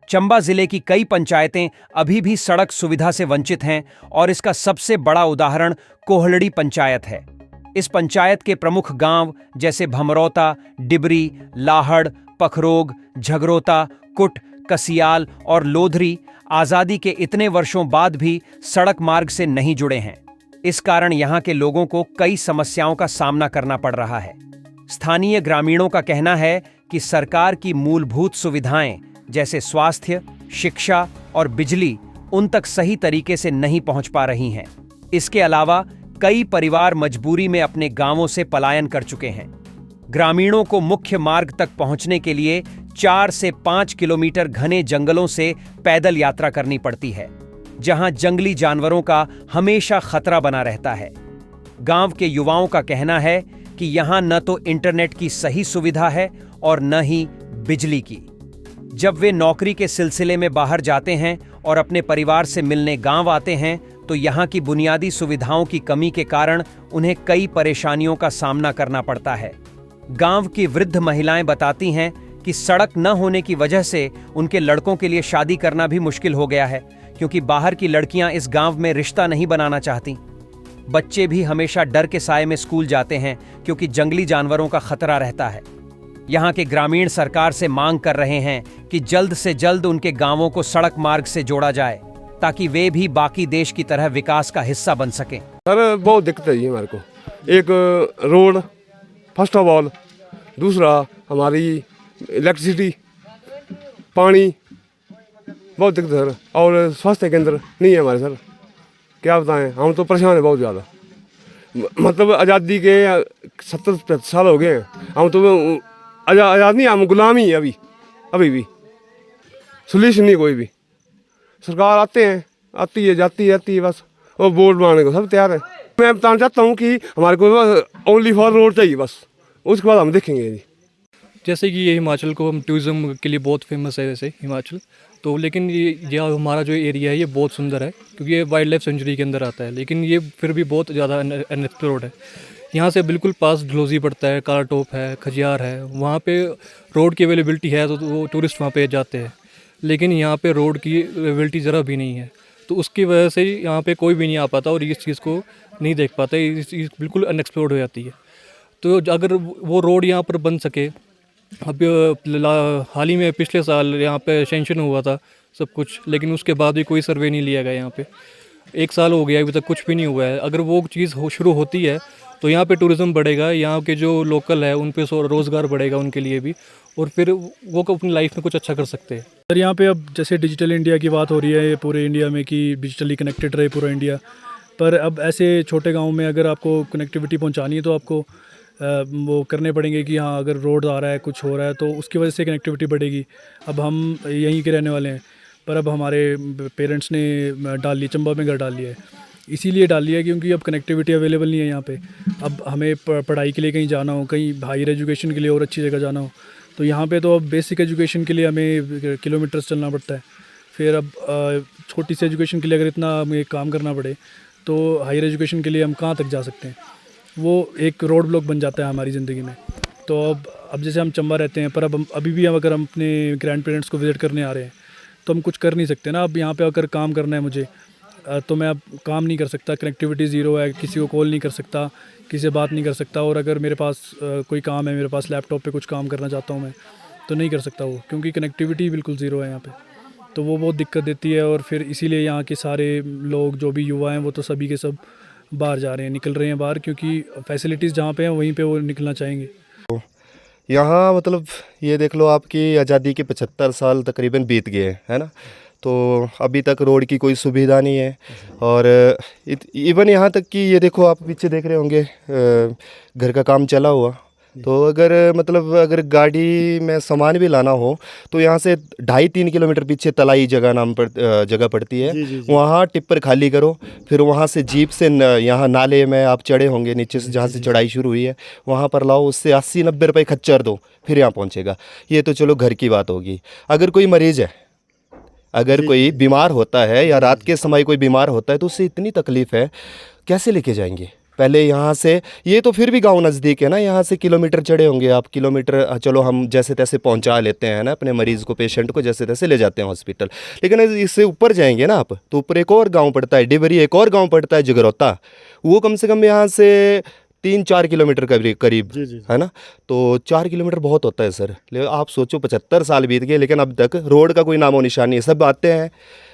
चंबा जिले की कई पंचायतें अभी भी सड़क सुविधा से वंचित हैं और इसका सबसे बड़ा उदाहरण कोहलड़ी पंचायत है। इस पंचायत के प्रमुख गांव जैसे भमरौता, डिबरी, लाहड़, पखरोग, झगरोता, कुट, कसियाल और लोधरी आजादी के इतने वर्षों बाद भी सड़क मार्ग से नहीं जुड़े हैं। इस कारण यहां के लोगों को कई समस्याओं का सामना करना पड़ रहा है। स्थानीय ग्रामीणों का कहना है कि सरकार की मूलभूत सुविधाएं जैसे स्वास्थ्य, शिक्षा और बिजली उन तक सही तरीके से नहीं पहुंच पा रही हैं। इसके अलावा कई परिवार मजबूरी में अपने गांवों से पलायन कर चुके हैं। ग्रामीणों को मुख्य मार्ग तक पहुंचने के लिए 4 से 5 किलोमीटर घने जंगलों से पैदल यात्रा करनी पड़ती है, जहां जंगली जानवरों का हमेशा खतरा बना रहता है। गांव के युवाओं का कहना है कि यहां न तो इंटरनेट की सही सुविधा है और न ही बिजली की। जब वे नौकरी के सिलसिले में बाहर जाते हैं और अपने परिवार से मिलने गांव आते हैं तो यहां की बुनियादी सुविधाओं की कमी के कारण उन्हें कई परेशानियों का सामना करना पड़ता है। गांव की वृद्ध महिलाएं बताती हैं कि सड़क न होने की वजह से उनके लड़कों के लिए शादी करना भी मुश्किल हो गया है, क्योंकि बाहर की लड़कियां इस गांव में रिश्ता नहीं बनाना चाहती। बच्चे भी हमेशा डर के साए में स्कूल जाते हैं क्योंकि जंगली जानवरों का खतरा रहता है। यहाँ के ग्रामीण सरकार से मांग कर रहे हैं कि जल्द से जल्द उनके गांवों को सड़क मार्ग से जोड़ा जाए ताकि वे भी बाकी देश की तरह विकास का हिस्सा बन सकें। सर बहुत दिक्कत है हमारे को। एक रोड फर्स्ट ऑफ ऑल, दूसरा हमारी इलेक्ट्रिसिटी, पानी, बहुत दिक्कत है सर। और स्वास्थ्य केंद्र नहीं है हमारे सर, क्या बताएं, हम तो परेशान हैं बहुत ज़्यादा। मतलब आज़ादी के 70 साल हो गए हैं, हम तो आज़ाद नहीं, हम गुलाम ही हैं अभी भी। सोल्यूशन नहीं कोई भी। सरकार आती है जाती है बस, और वोट बनाने को सब तैयार है। मैं बताना चाहता हूँ कि हमारे को ओनली फॉर रोड चाहिए बस, उसके बाद हम देखेंगे जी। जैसे कि ये हिमाचल को हम टूरिज़्म के लिए बहुत फेमस है वैसे हिमाचल तो, लेकिन ये हमारा जो एरिया है ये बहुत सुंदर है क्योंकि ये वाइल्ड लाइफ सेंचुरी के अंदर आता है, लेकिन ये फिर भी बहुत ज़्यादा अनएक्सप्लोर्ड है। यहाँ से बिल्कुल पास डलहौजी पड़ता है, काला टोप है, खजियार है, वहाँ पे रोड की अवेलेबिलिटी है तो वो टूरिस्ट वहाँ पे जाते हैं, लेकिन यहाँ पे रोड की अवेलेबिलिटी ज़रा भी नहीं है, तो उसकी वजह से यहाँ पे कोई भी नहीं आ पाता और इस चीज़ को नहीं देख पाता, ये चीज़ बिल्कुल अनएक्सप्लोर्ड हो जाती है। तो अगर वो रोड यहाँ पर बन सके, अब हाल ही में पिछले साल यहाँ पे सेंक्शन हुआ था सब कुछ, लेकिन उसके बाद भी कोई सर्वे नहीं लिया गया यहाँ पे। 1 साल हो गया अभी तक कुछ भी नहीं हुआ है। अगर वो चीज़ शुरू होती है तो यहाँ पे टूरिज़्म बढ़ेगा, यहाँ के जो लोकल है उन पे रोज़गार बढ़ेगा उनके लिए भी, और फिर वो अपनी लाइफ में कुछ अच्छा कर सकते हैं। सर यहाँ पे अब जैसे डिजिटल इंडिया की बात हो रही है पूरे इंडिया में कि डिजिटली कनेक्टेड रहे पूरा इंडिया, पर अब ऐसे छोटे गाँव में अगर आपको कनेक्टिविटी पहुँचानी है तो आपको वो करने पड़ेंगे कि हाँ अगर रोड आ रहा है, कुछ हो रहा है तो उसकी वजह से कनेक्टिविटी बढ़ेगी। अब हम यहीं के रहने वाले हैं, पर अब हमारे पेरेंट्स ने डाल लिया, चंबा में घर डाल लिया है, इसीलिए डाल लिया क्योंकि अब कनेक्टिविटी अवेलेबल नहीं है यहाँ पे। अब हमें पढ़ाई के लिए कहीं जाना हो, कहीं हायर एजुकेशन के लिए और अच्छी जगह जाना हो, तो यहाँ पे तो अब बेसिक एजुकेशन के लिए हमें किलोमीटर्स चलना पड़ता है। फिर अब छोटी सी एजुकेशन के लिए अगर इतना हमें काम करना पड़े तो हायर एजुकेशन के लिए हम कहाँ तक जा सकते हैं, वो एक रोड ब्लॉक बन जाता है हमारी ज़िंदगी में। तो अब जैसे हम चंबा रहते हैं, पर अब अभी भी हम अगर हम अपने ग्रैंड पेरेंट्स को विज़िट करने आ रहे हैं तो हम कुछ कर नहीं सकते ना। अब यहाँ पे अगर काम करना है मुझे तो मैं अब काम नहीं कर सकता, कनेक्टिविटी ज़ीरो है, किसी को कॉल नहीं कर सकता, किसी से बात नहीं कर सकता, और अगर मेरे पास कोई काम है, मेरे पास लैपटॉप पे कुछ काम करना चाहता हूँ मैं तो नहीं कर सकता वो, क्योंकि कनेक्टिविटी बिल्कुल ज़ीरो है यहाँ पे। तो वो बहुत दिक्कत देती है, और फिर इसीलिए यहाँ के सारे लोग जो भी युवा हैं वो तो सभी के सब बाहर जा रहे हैं, निकल रहे हैं बाहर, क्योंकि फैसिलिटीज़ जहाँ पे हैं वहीं पे वो निकलना चाहेंगे। यहाँ मतलब ये देख लो आपकी आज़ादी के 75 साल तकरीबन बीत गए है ना, तो अभी तक रोड की कोई सुविधा नहीं है। और इवन यहाँ तक कि ये देखो आप पीछे देख रहे होंगे घर का काम चला हुआ, तो अगर गाड़ी में सामान भी लाना हो तो यहाँ से 2.5-3 किलोमीटर पीछे तलाई जगह पड़ती है, वहाँ टिप्पर खाली करो, फिर वहाँ से जीप से यहाँ नाले में आप चढ़े होंगे नीचे से, जहाँ से चढ़ाई शुरू हुई है वहाँ पर लाओ, उससे 80-90 रुपये खच्चर दो, फिर यहाँ पहुँचेगा। ये तो चलो घर की बात होगी। अगर कोई मरीज़ है, अगर कोई बीमार होता है या रात के समय कोई बीमार होता है तो उससे इतनी तकलीफ़ है, कैसे लेके जाएंगे? पहले यहाँ से, ये तो फिर भी गांव नज़दीक है ना, यहाँ से किलोमीटर चढ़े होंगे आप, किलोमीटर चलो हम जैसे तैसे पहुँचा लेते हैं ना अपने मरीज़ को, पेशेंट को जैसे तैसे ले जाते हैं हॉस्पिटल। लेकिन इससे ऊपर जाएंगे ना आप तो ऊपर एक और गाँव पड़ता है डिबरी, एक और गाँव पड़ता है जगरौता, वो कम से कम यहाँ से 3-4 किलोमीटर के करीब है ना। तो 4 किलोमीटर बहुत होता है सर। आप सोचो 75 साल बीत गए लेकिन अब तक रोड का कोई नामो निशान नहीं है। सब आते हैं,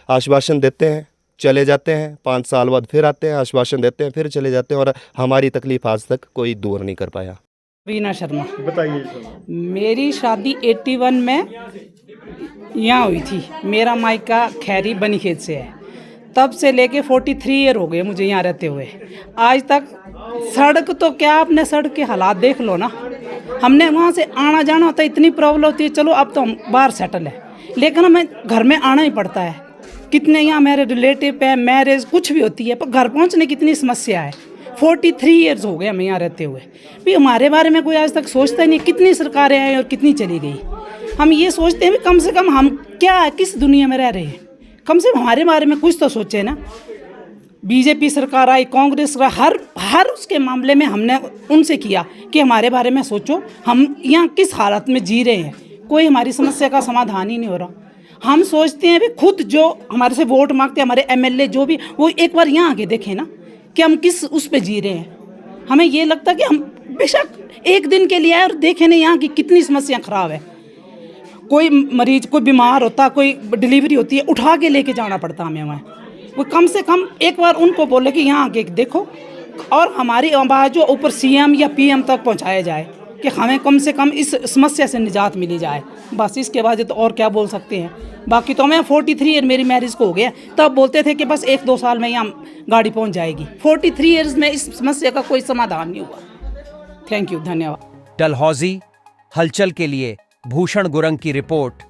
आश्वासन देते हैं, चले जाते हैं, 5 साल बाद फिर आते हैं, आश्वासन देते हैं, फिर चले जाते हैं, और हमारी तकलीफ आज तक कोई दूर नहीं कर पाया। वीना शर्मा। बताइए। मेरी शादी 81 में यहाँ हुई थी। मेरा मायका खैरी बनीखेत से है। तब से लेके 43 ईयर हो गए मुझे यहाँ रहते हुए। आज तक सड़क तो क्या, आपने सड़क के हालात देख लो ना। हमने वहाँ से आना जाना होता है, इतनी प्रॉब्लम होती है। चलो अब तो हम बाहर सेटल है, लेकिन हमें घर में आना ही पड़ता है। कितने यहाँ मेरे रिलेटिव है, मैरिज कुछ भी होती है, पर घर पहुँचने की कितनी समस्या है। 43 ईयर्स हो गए हमें यहाँ रहते हुए भी। हमारे बारे में कोई आज तक सोचता ही नहीं। कितनी सरकारें आई और कितनी चली गई। हम ये सोचते हैं भी कम से कम हम क्या, किस दुनिया में रह रहे हैं, कम से कम हमारे बारे में कुछ तो सोचे ना। बीजेपी सरकार आई, कांग्रेस का हर उसके मामले में हमने उनसे किया कि हमारे बारे में सोचो, हम यहाँ किस हालत में जी रहे हैं। कोई हमारी समस्या का समाधान ही नहीं हो रहा। हम सोचते हैं भी खुद जो हमारे से वोट मांगते हैं, हमारे एमएलए जो भी, वो एक बार यहाँ आके देखें ना कि हम किस उस पे जी रहे हैं। हमें ये लगता है कि हम बेशक एक दिन के लिए आए और देखें नहीं यहाँ की कितनी समस्या ख़राब है। कोई मरीज, कोई बीमार होता, कोई डिलीवरी होती है, उठा के लेके जाना पड़ता हमें वहाँ। वो कम से कम एक बार उनको बोले कि यहाँ आके देखो, और हमारी आवाज़ जो ऊपर सीएम या पीएम तक पहुँचाया जाए कि हमें कम से कम इस समस्या से निजात मिली जाए। बस इसके बाद तो और क्या बोल सकते हैं। बाकी तो मैं 43 ईयर मेरी मैरिज को हो गया, तब बोलते थे कि बस 1-2 साल में यहाँ गाड़ी पहुँच जाएगी। 43 ईयर्स में इस समस्या का कोई समाधान नहीं हुआ। थैंक यू, धन्यवाद। डलहौजी हलचल के लिए भूषण गुरंग की रिपोर्ट।